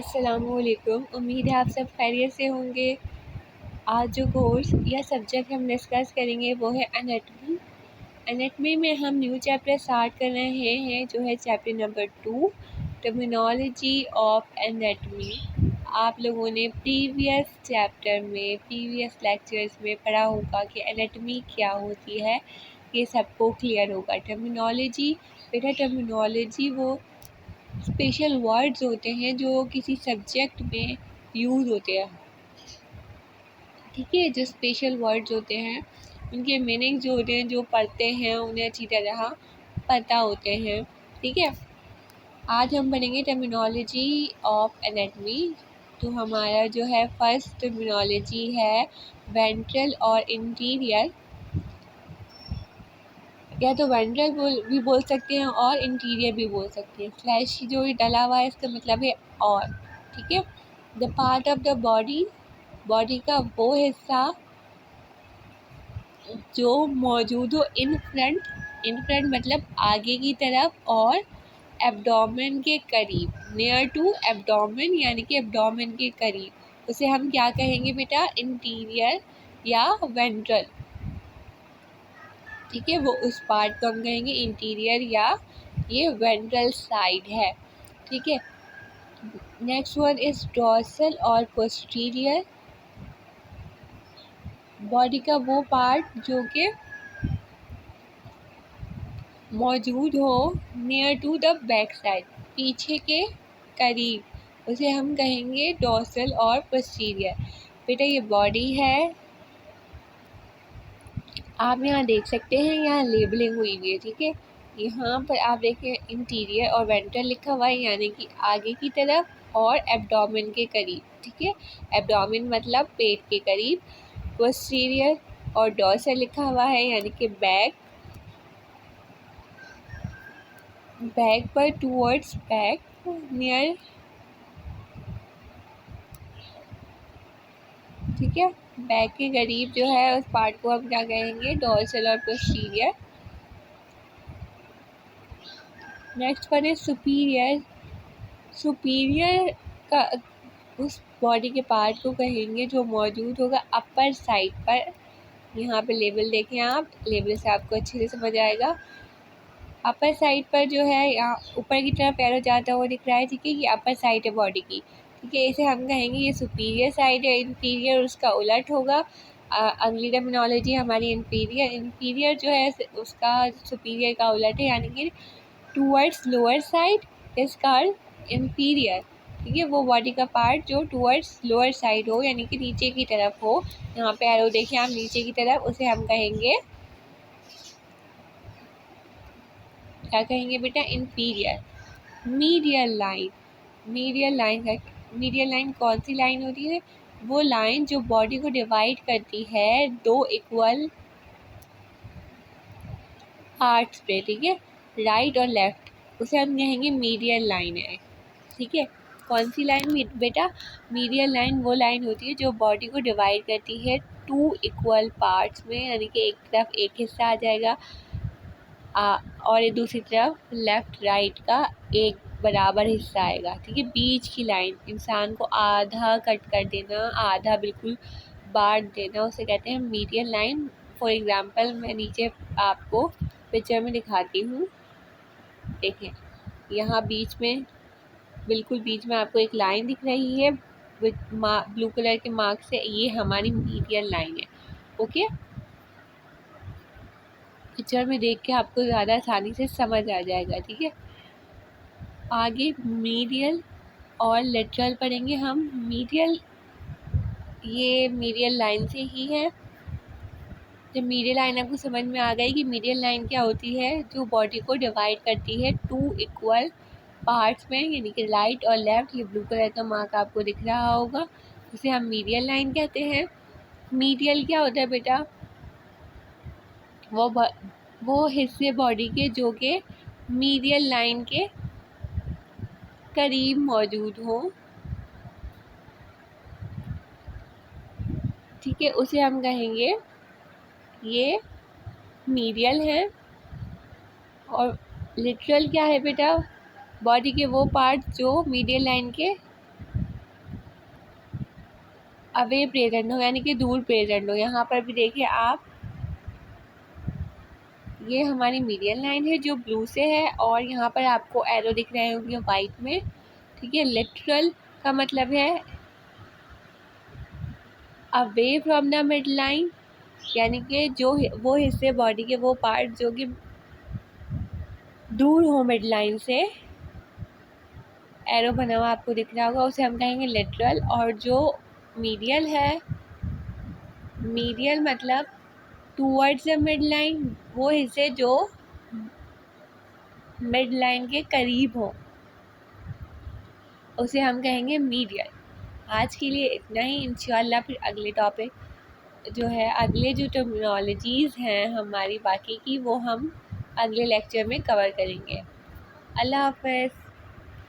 अस्सलामुअलैकुम। उम्मीद है आप सब खैरियत से होंगे। आज जो कोर्स या सब्जेक्ट हम डिस्कस करेंगे वो है एनाटमी। एनाटमी में हम न्यू चैप्टर स्टार्ट कर रहे हैं जो है chapter number 2, terminology of anatomy. आप लोगों ने प्रीवियस चैप्टर में प्रीवियस लेक्चर्स में पढ़ा होगा कि एनाटमी क्या होती है, ये सबको क्लियर होगा। टर्मिनोलॉजी बेटा, टर्मिनोलॉजी वो स्पेशल वर्ड्स होते हैं जो किसी सब्जेक्ट में यूज़ होते हैं, ठीक है। जो स्पेशल वर्ड्स होते हैं उनके मीनिंग जो होते हैं, जो पढ़ते हैं उन्हें अच्छी तरह पता होते हैं, ठीक है। आज हम पढ़ेंगे टर्मिनोलॉजी ऑफ एनाटमी। तो हमारा जो है फर्स्ट टर्मिनोलॉजी है वेंट्रल और इंटीरियर, या तो वेंट्रल भी बोल सकते हैं और इंटीरियर भी बोल सकते हैं। स्लैश जो डला हुआ है इसका मतलब है और, ठीक है। The part of the body, body का वो हिस्सा जो मौजूद हो इन फ्रंट, इन फ्रंट मतलब आगे की तरफ, और एब्डोमेन के करीब, नियर टू एब्डोमेन यानी कि एब्डोमेन के करीब, उसे हम क्या कहेंगे बेटा, इंटीरियर या वेंट्रल, ठीक है। वो उस पार्ट को हम कहेंगे इंटीरियर या ये वेंट्रल साइड है, ठीक है। नेक्स्ट वन इज डोर्सल और पोस्टीरियर, बॉडी का वो पार्ट जो कि मौजूद हो near to the back side, पीछे के करीब, उसे हम कहेंगे डोर्सल और पोस्टीरियर। बेटा ये बॉडी है, आप यहाँ देख सकते हैं, यहाँ लेबलिंग हुई हुई है, ठीक है। यहाँ पर आप देखें इंटीरियर और वेंट्रल लिखा हुआ है यानी कि आगे की तरफ और एब्डोमेन के करीब, ठीक है। एब्डोमेन मतलब पेट के करीब, पोस्टीरियर और डोर्सल लिखा हुआ है यानी कि बैक, बैक पर टूवर्ड्स बैक, नियर, ठीक है। बैक के करीब जो है उस पार्ट को हम क्या कहेंगे, डोर्सल और पोस्टीरियर। नेक्स्ट वन है सुपीरियर, सुपीरियर का उस बॉडी के पार्ट को कहेंगे जो मौजूद होगा अपर साइड पर। यहाँ पे लेबल देखें आप, लेबल से आपको अच्छे से समझ आएगा। अपर साइड पर जो है यहाँ ऊपर की तरफ एरो जाता हुआ दिख रहा है, ठीक है। ये अपर साइड है बॉडी की, ठीक है। इसे हम कहेंगे ये सुपीरियर साइड है, इंफीरियर उसका उलट होगा। अगली टर्मिनोलॉजी हमारी इंफीरियर, इंफीरियर जो है उसका सुपीरियर का उलट है यानी कि towards lower side is called inferior, ठीक है। वो बॉडी का पार्ट जो टूवर्ड्स लोअर साइड हो यानी कि नीचे की तरफ हो, यहाँ पे एरो देखिए आप नीचे की तरफ, उसे हम कहेंगे, क्या कहेंगे बेटा, inferior. Medial line, medial line का, मीडियल लाइन कौन सी लाइन होती है, वो लाइन जो बॉडी को डिवाइड करती है दो इक्वल पार्ट्स पे, ठीक है, राइट और लेफ्ट, उसे हम कहेंगे मीडियल लाइन है, ठीक है। कौन सी लाइन बेटा, मीडियल लाइन वो लाइन होती है जो बॉडी को डिवाइड करती है टू इक्वल पार्ट्स में, यानी कि एक तरफ एक हिस्सा आ जाएगा और दूसरी तरफ लेफ्ट राइट का एक बराबर हिस्सा आएगा, ठीक है। बीच की लाइन, इंसान को आधा कट कर देना, आधा बिल्कुल बांट देना, उसे कहते हैं मीडियल लाइन। फॉर एग्जांपल मैं नीचे आपको पिक्चर में दिखाती हूँ, देखें यहाँ बीच में, बिल्कुल बीच में आपको एक लाइन दिख रही है विद ब्लू कलर के मार्क से, ये हमारी मीडियल लाइन है, ओके। पिक्चर में देख के आपको ज़्यादा आसानी से समझ आ जाएगा, ठीक है। आगे मीडियल और लेटरल पढ़ेंगे हम। मीडियल, ये मीडियल लाइन से ही है। जब मीडियल लाइन आपको समझ में आ गई कि मीडियल लाइन क्या होती है, जो बॉडी को डिवाइड करती है टू इक्वल पार्ट्स में, यानी कि राइट और लेफ्ट, ये ब्लू कलर का मार्क आपको दिख रहा होगा, उसे हम मीडियल लाइन कहते हैं। मीडियल क्या होता है बेटा, वो हिस्से बॉडी के जो कि मीडियल लाइन के करीब मौजूद हो, ठीक है, उसे हम कहेंगे ये मीडियल है। और लिटरल क्या है बेटा, बॉडी के वो पार्ट जो मीडियल लाइन के अवे प्रेजेंट हो यानी कि दूर प्रेजेंट हो। यहाँ पर भी देखिए आप, ये हमारी मीडियन लाइन है जो ब्लू से है और यहाँ पर आपको एरो दिख रहे होंगे वाइट में, ठीक है। लिटरल का मतलब है away from the mid line, यानी कि जो वो हिस्से बॉडी के, वो पार्ट जो कि दूर हो मिड लाइन से, एरो बना हुआ आपको दिख रहा होगा, उसे हम कहेंगे लिटरल। और जो मीडियल है, मीडियल मतलब टूवर्ड्स द मिड लाइन, वो हिस्से जो मिड लाइन के करीब हो, उसे हम कहेंगे मीडियल। आज के लिए इतना ही। इंशाल्लाह फिर अगले टॉपिक जो है, अगले जो टर्मिनोलॉजीज़ हैं हमारी बाकी की, वो हम अगले लेक्चर में कवर करेंगे। अल्लाह हाफ़िज़।